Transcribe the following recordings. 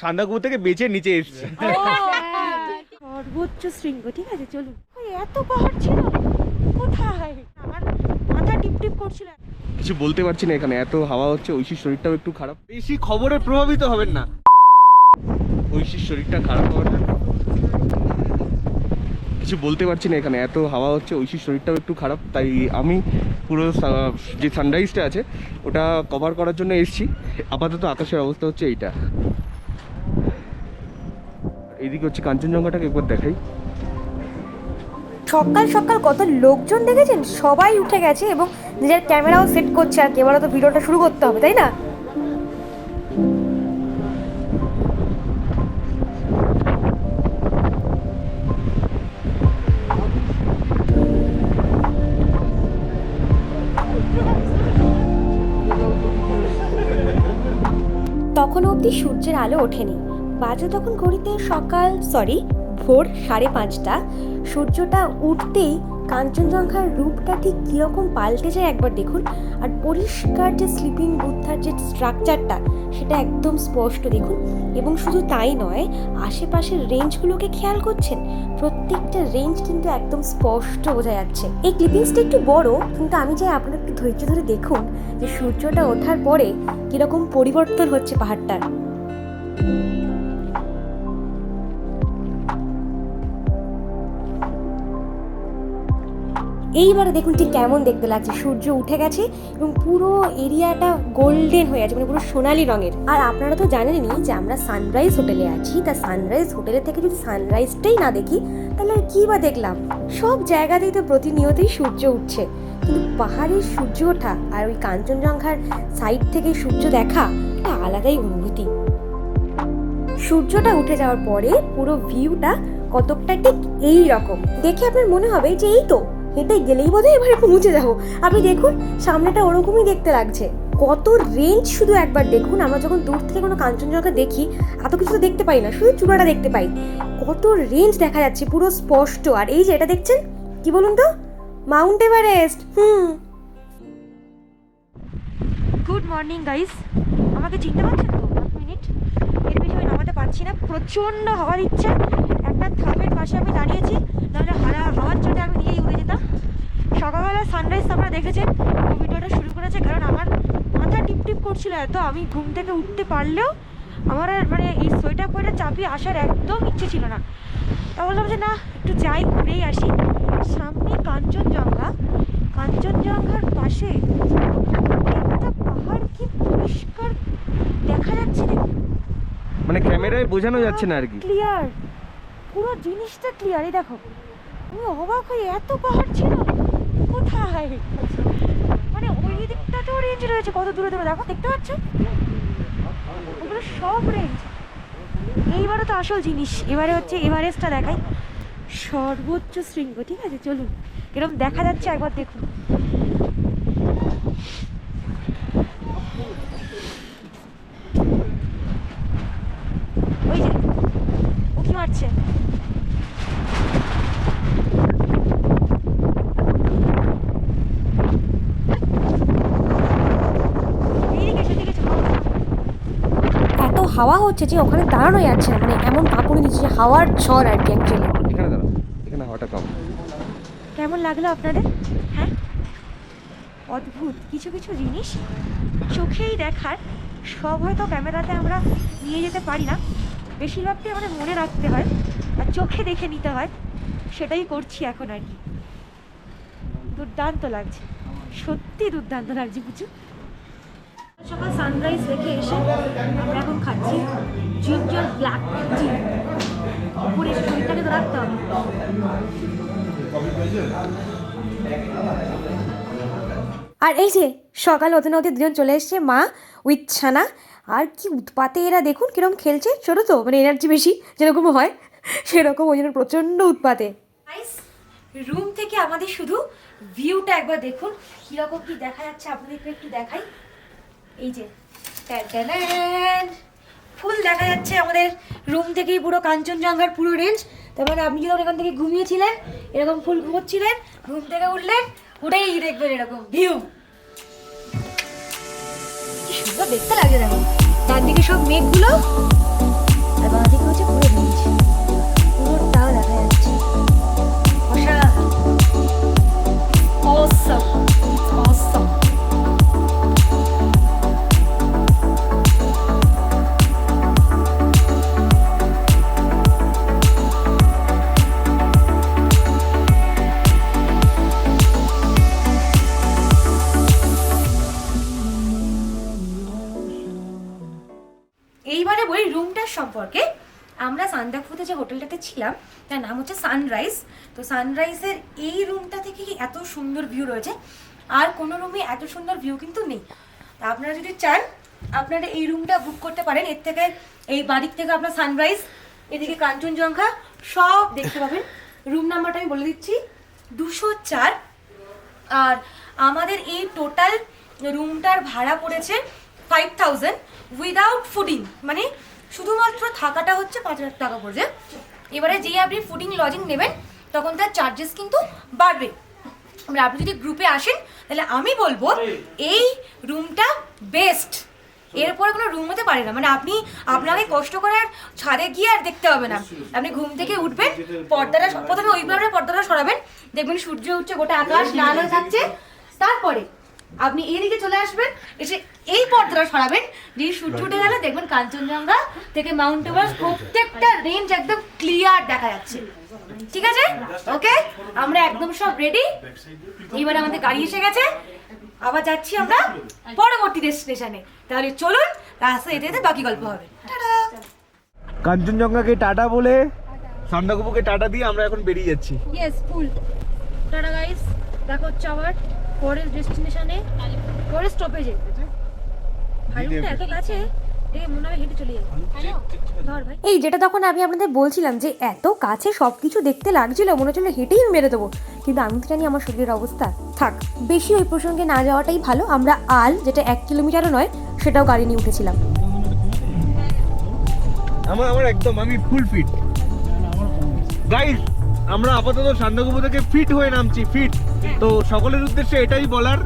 সান্দাকফু থেকে বেঁচে নিচে এসছে। সর্বোচ্চ শৃঙ্গ, ঠিক আছে চলুন। এত পাহাড় ছিল কোথায়, আমার মাথা টিপ টিপ করছিল। কিছু বলতে পারছি না, এখানে এত হাওয়া হচ্ছে। ঐশীর শরীরটাও একটু খারাপ, বেশি খবরে প্রভাবিত হবেন না। ঐশীর শরীরটা খারাপ হওয়ার জন্য কিছু বলতে পারছি না, এখানে এত হাওয়া হচ্ছে। ঐশীর শরীরটাও একটু খারাপ, তাই আমি পুরো যে সানরাইজটা আছে ওটা কভার করার জন্য এসেছি। আপাতত আকাশের অবস্থা হচ্ছে এইটা। এইদিকে হচ্ছে কাঞ্চনজঙ্ঘাটাকে একবার দেখাই। সকাল সকাল কত লোকজন দেখেছেন, সবাই উঠে গেছে এবং নিজের ক্যামেরাও সেট করছে। আর এবারে তো ভিডিওটা শুরু করতে হবে, তাই না? তখন অবধি সূর্যের আলো ওঠেনি, বাজে তখন ঘড়িতে ভোর 5:30। সূর্যটা উঠতেই কাঞ্চনজঙ্ঘার রূপটা ঠিক কীরকম পাল্টে যায় একবার দেখুন। আর পরিষ্কার যে স্লিপিং বুদ্ধার যে স্ট্রাকচারটা সেটা একদম স্পষ্ট দেখুন। এবং শুধু তাই নয়, আশেপাশের রেঞ্জগুলোকে খেয়াল করছেন, প্রত্যেকটা রেঞ্জ কিন্তু একদম স্পষ্ট বোঝা যাচ্ছে। এই ক্লিপিংসটা একটু বড়, কিন্তু আমি চাই আপনারা একটু ধৈর্য ধরে দেখুন যে সূর্যটা ওঠার পরে কীরকম পরিবর্তন হচ্ছে পাহাড়টার। এইবারে দেখুন ঠিক কেমন দেখতে লাগছে। সূর্য উঠে গেছে এবং পুরো এরিয়াটা গোল্ডেন হয়ে আছে, মানে পুরো সোনালি রঙের। আর আপনারা তো জানেনই যে আমরা সানরাইজ হোটেলে আছি, তা সানরাইজ হোটেলে থেকে যদি সানরাইজটাই না দেখি তাহলে আর কী বা দেখলাম। সব জায়গাতেই তো প্রতিনিয়তই সূর্য উঠছে, কিন্তু পাহাড়ের সূর্য ওঠা আর ওই কাঞ্চনজঙ্ঘার সাইড থেকে সূর্য দেখা একটা আলাদাই অনুভূতি। সূর্যটা উঠে যাওয়ার পরে পুরো ভিউটা কতকটা ঠিক এই রকম দেখে আপনার মনে হবে যে এই তো হেঁটে গেলেই বোধহয় এবারে পৌঁছে যাবো। আপনি দেখুন সামনেটা ওরকমই দেখতে লাগছে। কত রেঞ্জ শুধু একবার দেখুন। আমরা যখন দূর থেকে কোনো কাঞ্চনজঙ্ঘা দেখি এত কিছু তো দেখতে পাই না, শুধু চূড়াটা দেখতে পাই। কত রেঞ্জ দেখা যাচ্ছে পুরো স্পষ্ট। আর এই যে এটা দেখছেন কি বলুন তো, Mount Everest. Good morning guys, আমাকে চিনতে পারছেন তো? 1 মিনিট, এর বেশি আমি নামাতে পারছি না, প্রচণ্ড হাওয়া দিচ্ছে। একটা থামের পাশে আমি দাঁড়িয়েছি, নাহলে হাওয়ার চোটে আমি নিয়েই উড়ে যেতাম। সকালবেলা সানরাইজ আপনারা দেখেছেন, ও ভিডিওটা শুরু করেছে কারণ আমার মাথা টিপ টিপ করছিল এত। আমি ঘুম থেকে উঠতে পারলেও আমার আর মানে এই সোয়েটার পরে চাপিয়ে আসার একদম ইচ্ছে ছিল না। তা বললাম যে না, একটু যাই, ঘুরেই আসি। সামনে কাঞ্চনজঙ্ঘা, কাঞ্চনজঙ্ঘার পাশে একটা পাহাড়, কি পরিষ্কার দেখা যাচ্ছে দেখুন, মানে ক্যামেরায় বোঝানো যাচ্ছে না আর কি, ক্লিয়ার, পুরো জিনিসটা ক্লিয়ার। এই দেখো, আমি অবাক হয়ে, এত পাহাড় ছিল কোথায়, মানে ওই দিকটাতেও রেঞ্জ রয়েছে কত দূরে দূরে, দেখো দেখতে পাচ্ছ, ওগুলো সব রেঞ্জ। এইবারে তো আসল জিনিস, এবারে হচ্ছে এভারেস্টটা দেখাই, সর্বোচ্চ শৃঙ্গ। ঠিক আছে চলুন, এরকম দেখা যাচ্ছে একবার দেখুন। ওই যে উঁকি মারছে, এত হাওয়া হচ্ছে যে ওখানে দাঁড়ানো যাচ্ছে না, মানে এমন কাঁপুনি দিচ্ছে যে হাওয়ার ঝড় আর কি অ্যাকচুয়ালি। এখানে দাঁড়াও, এখানে হাওয়াটা কম। কেমন লাগলো আপনাদের? হ্যাঁ, অদ্ভুত কিছু কিছু জিনিস চোখেই দেখার, সব হয়তো ক্যামেরাতে আমরা নিয়ে যেতে পারি না, বেশিরভাগটাই আমাদের মনে রাখতে হয় আর চোখে দেখে নিতে হয়। সেটাই করছি এখন আর কি। দুর্দান্ত লাগছে, সত্যি দুর্দান্ত লাগছে বুঝু। সকাল সানরাইজ দেখে এসে আমরা এখন খাচ্ছি জিঞ্জার ব্ল্যাক টি। উপরে শরীরটাকে তো রাখতে হবে। আর এই যে সকাল হতে না হতে দুজন চলে এসছে, মা উইথ ছানা। আর কি উৎপাতে এরা, দেখুন কিরকম খেলছে। ছোটো তো, মানে এনার্জি বেশি যেরকম হয় সেরকম, ওই জন্য প্রচণ্ড উৎপাতে। রুম থেকে আমাদের শুধু ভিউটা একবার দেখুন কীরকম কি দেখা যাচ্ছে, আপনাদেরকে একটু দেখাই। এই যে ফুল দেখা যাচ্ছে আমাদের রুম থেকেই, পুরো কাঞ্চনজঙ্ঘার পুরো রেঞ্জ। তার মানে আপনি যখন এখান থেকে ঘুমিয়েছিলেন এরকম ফুল ঘুমোচ্ছিলেন, ঘুম থেকে উঠলেন, উঠেই দেখবেন এরকম ভিউ। কি সুন্দর দেখতে লাগে, দেখো তার দিকে সব মেঘগুলো রুমটার সম্পর্কে, আমরা সান্দাকফুতে যে হোটেলটাতে ছিলাম তার নাম হচ্ছে সানরাইজ। তো সানরাইজের এই রুমটা থেকে এত সুন্দর ভিউ রয়েছে, আর কোনো রুমে এত সুন্দর ভিউ কিন্তু নেই। তা আপনারা যদি চান আপনারা এই রুমটা বুক করতে পারেন। এর থেকে এই বাড়ির থেকে আপনার সানরাইজ, এদিকে কাঞ্চনজঙ্ঘা সব দেখতে পাবেন। রুম নাম্বারটা আমি বলে দিচ্ছি 204। আর আমাদের এই টোটাল রুমটার ভাড়া পড়েছে 5000 উইদাউট ফুডিং, মানে শুধুমাত্র থাকাটা হচ্ছে 5000 টাকা পড়ছে। এবারে যেই আপনি ফুডিং লজিং নেবেন তখন তার চার্জেস কিন্তু বাড়বে। এবার আপনি যদি গ্রুপে আসেন তাহলে আমি বলবো এই রুমটা বেস্ট, এরপরে কোনো রুম হতে পারে না। মানে আপনি আপনাকে কষ্ট করে আর ছাদে গিয়ে আর দেখতে হবে না, আপনি ঘুম থেকে উঠবেন, পর্দাটা প্রথমে ওইভাবে পর্দাটা সরাবেন, দেখবেন সূর্য উঠছে, গোটা আকাশ লাল হয়ে থাকছে। তারপরে আপনি এইদিকে চলে আসবেন, এসে এই পর্দাটা সরাবেন, যেই সূর্য উঠে গেলে দেখবেন কাঞ্চনজঙ্ঘা থেকে মাউন্ট এভারেস্ট প্রত্যেকটা রেঞ্জ একদম ক্লিয়ার দেখা যাচ্ছে। ঠিক আছে, ওকে, আমরা একদম সব রেডি। এবার আমাদের গাড়ি এসে গেছে, আবার যাচ্ছি আমরা পরবর্তী ডেস্টিনেশনে। তাহলে চলুন রাস্তা যেতে যেতে বাকি গল্প হবে। কাঞ্চনজঙ্ঘাকে টাটা বলে সান্দাকফুকে টাটা দিয়ে আমরা এখন বেরিয়ে যাচ্ছি। ইয়েস, ফুল টাটা গাইস, দেখা হচ্ছে আবার পরের ডেস্টিনেশনে, পরের স্টপেজে। হাইরুটটা এত কাছে মনে হয় হেঁটে চলে যাবে। এই যেটা তখন আমি আপনাদের বলছিলাম যে এত কাছে সব কিছু দেখতে লাগছিল, মনে হচ্ছিল হেঁটেই মেরে দেবো, কিন্তু আমি তো জানি আমার শরীরের অবস্থা। থাক, বেশি ওই প্রসঙ্গে না যাওয়াটাই ভালো। আমরা আল, যেটা 1 কিলোমিটারও নয়, সেটাও গাড়ি নিয়ে উঠেছিলাম। আমার একদম আমি ফুল ফিট গাইস। আমরা আপাতত সান্দাকফু থেকে ফিট হয়ে নামছি, ফিট। তো সকলের উদ্দেশ্যে এটাই বলার,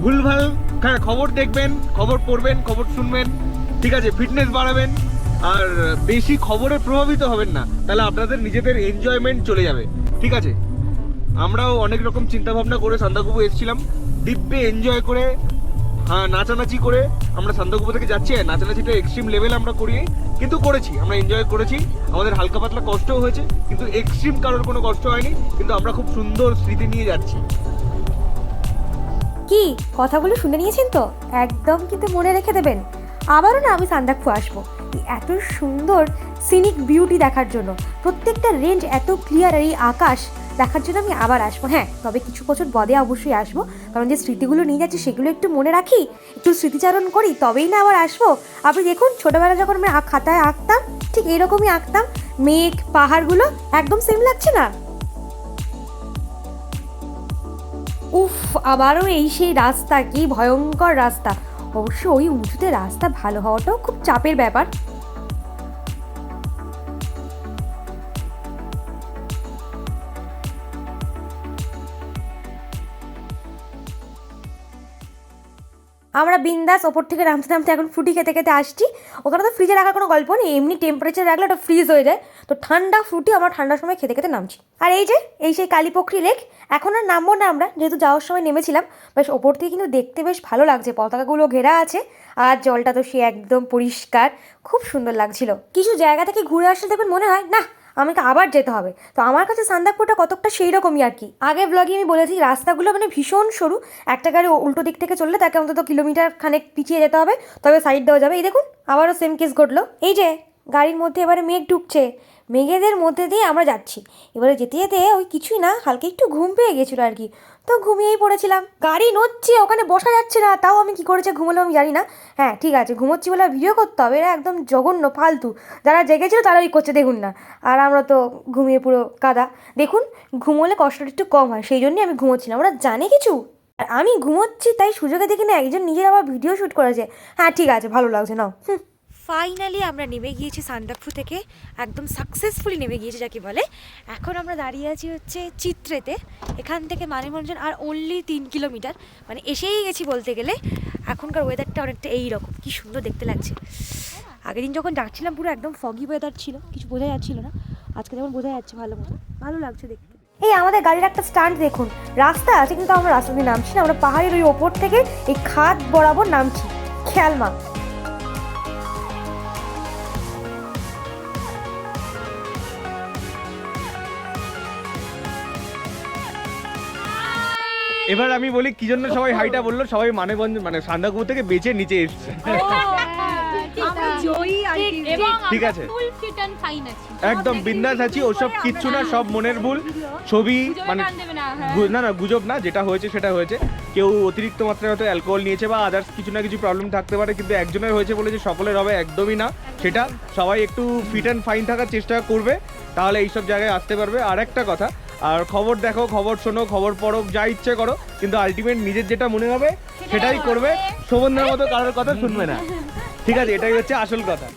ভুলভাল খবর দেখবেন, খবর পড়বেন, খবর শুনবেন, ঠিক আছে, ফিটনেস বাড়াবেন, আর বেশি খবরে প্রভাবিত হবেন না, তাহলে আপনাদের নিজেদের এনজয়মেন্ট চলে যাবে। ঠিক আছে, আমরাও অনেক রকম চিন্তা ভাবনা করে সান্দাকফু এসেছিলাম, দিব্যে এনজয় করে, হ্যাঁ, নাচানাচি করে আমরা সান্দাকফু থেকে যাচ্ছি। নাচানাচিটা এক্সট্রিম লেভেল আমরা করি, কিন্তু করেছি, আমরা এনজয় করেছি। আমাদের হালকা পাতলা কষ্টও হয়েছে, কিন্তু এক্সট্রিম কারোর কোনো কষ্ট হয়নি, কিন্তু আমরা খুব সুন্দর স্মৃতি নিয়ে যাচ্ছি। কি কথাগুলো শুনে নিয়েছেন তো? একদম কিন্তু মনে রেখে দেবেন, আবারও না আমি সান্দাকফু আসবো এত সুন্দর সিনিক বিউটি দেখার জন্য। প্রত্যেকটা রেঞ্জ এত ক্লিয়ার, আর এই আকাশ দেখার জন্য আমি আবার আসবো। হ্যাঁ, তবে কিছু বছর বাদে অবশ্যই আসবো, কারণ যে স্মৃতিগুলো নিয়ে যাচ্ছি সেগুলো একটু মনে রাখি, একটু স্মৃতিচারণ করি, তবেই না আবার আসবো। আপনি দেখুন, ছোটোবেলা যখন আমি খাতায় আঁকতাম ঠিক এরকমই আঁকতাম, মেঘ পাহাড়গুলো একদম সেম লাগছে না? উফ, আবারও এই সেই রাস্তা, কি ভয়ঙ্কর রাস্তা। অবশ্য ওই উঁচুতে রাস্তা ভালো হওয়াটাও খুব চাপের ব্যাপার। আমরা বিন্দাস ওপর থেকে নামতে নামতে এখন ফ্রুটি খেতে খেতে আসছি। ওখানে তো ফ্রিজে রাখার কোনো গল্প নেই, এমনি টেম্পারেচার রাখলে ওটা ফ্রিজ হয়ে যায়। তো ঠান্ডা ফ্রুটি আমরা ঠান্ডার সময় খেতে খেতে নামছি। আর এই যে এই সেই কালীপোখরি লেক, এখন আর নামবো না আমরা, যেহেতু যাওয়ার সময় নেমেছিলাম। বেশ ওপর থেকে কিন্তু দেখতে বেশ ভালো লাগছে, পতাকাগুলো ঘেরা আছে, আর জলটা তো সে একদম পরিষ্কার, খুব সুন্দর লাগছিল। কিছু জায়গা থেকে ঘুরে আসলে দেখবেন মনে হয় না আমাকে আবার যেতে হবে। তো আমার কাছে সান্দাকফুটা কতকটা সেই রকমই আর কি। আগের ব্লগে আমি বলেছি রাস্তাগুলো মানে ভীষণ সরু, একটা গাড়ি উল্টো দিক থেকে চললে তাকে অন্তত কিলোমিটার খানেক পিছিয়ে যেতে হবে, তবে সাইড দেওয়া যাবে। এই দেখুন আবারও সেম কেস ঘটলো। এই যে গাড়ির মধ্যে এবারে মেঘ ঢুকছে, মেঘেদের মধ্যে দিয়ে আমরা যাচ্ছি। এবারে যেতে যেতে ওই কিছুই না, হালকা একটু ঘুম পেয়ে গেছিলো আর কি, তো ঘুমিয়েই পড়েছিলাম। গাড়ি নড়ছে, ওখানে বসা যাচ্ছে না, তাও আমি কি করেছে ঘুমোলো আমি জানি না। হ্যাঁ ঠিক আছে, ঘুমোচ্ছি বলে ভিডিও করতে হবে, এরা একদম জঘন্য ফালতু। যারা জেগেছিল তারাই করছে দেখুন না, আর আমরা তো ঘুমিয়ে পুরো কাদা। দেখুন ঘুমোলে কষ্টটা একটু কম হয়, সেই জন্যই আমি ঘুমোচ্ছিলাম। ওরা জানে কিছু, আর আমি ঘুমোচ্ছি, তাই সুযোগে দেখি না একজন নিজের আবার ভিডিও শ্যুট করেছে। হ্যাঁ ঠিক আছে, ভালো লাগছে নাও। ফাইনালি আমরা নেমে গিয়েছি সান্দাকফু থেকে, একদম সাকসেসফুলি নেমে গিয়েছি যাকে বলে। এখন আমরা দাঁড়িয়ে আছি হচ্ছে চিত্রেতে, এখান থেকে মানেভঞ্জন আর অনলি 3 কিলোমিটার, মানে এসেই গেছি বলতে গেলে। এখনকার ওয়েদারটা অনেকটা এইরকম, কি সুন্দর দেখতে লাগছে। আগের দিন যখন যাচ্ছিলাম পুরো একদম ফগি ওয়েদার ছিল, কিছু বোঝা যাচ্ছিল না, আজকে যেমন বোঝা যাচ্ছে ভালো মতো, ভালো লাগছে দেখতে। এই আমাদের গাড়ির একটা স্ট্যান্ড দেখুন, রাস্তা আছে কিন্তু আমরা রাস্তা দিয়ে নামছি না, আমরা পাহাড়ের ওই ওপর থেকে এই খাদ বরাবর নামছি। খেয়াল মা, এবার আমি বলি কি জন্য সবাই হাইটা বললো, সবাই মানেভঞ্জন মানে সান্দাকফু থেকে বেঁচে নিচে এসছে। আমি জয়ী এটাই ultimate। এবং ঠিক আমরা আছে। ফুল ফিট এন্ড ফাইন আছি। একদম বিন্দাস আছি, ওসব কিচ্ছু না, সব মনের ভুল ছবি গুজবে মানে কান দেবে না, হ্যাঁ। না না গুজব না, যেটা হয়েছে সেটা হয়েছে। কেউ অতিরিক্ত মাত্রায় হয়তো অ্যালকোহল নিয়েছে বা আদার্স কিছু না কিছু প্রবলেম থাকতে পারে, কিন্তু একজনের হয়েছে বলে যে সকলের হবে একদমই না সেটা। সবাই একটু ফিট অ্যান্ড ফাইন থাকার চেষ্টা করবে, তাহলে এইসব জায়গায় আসতে পারবে। আর একটা কথা, আর খবর দেখো, খবর শোনো, খবর পড়ো, যা ইচ্ছে করো, কিন্তু আলটিমেট নিজের যেটা মনে হবে সেটাই করবে। শোভনদার মতো কারোর কথা শুনবে না, ঠিক আছে? এটাই হচ্ছে আসল কথা।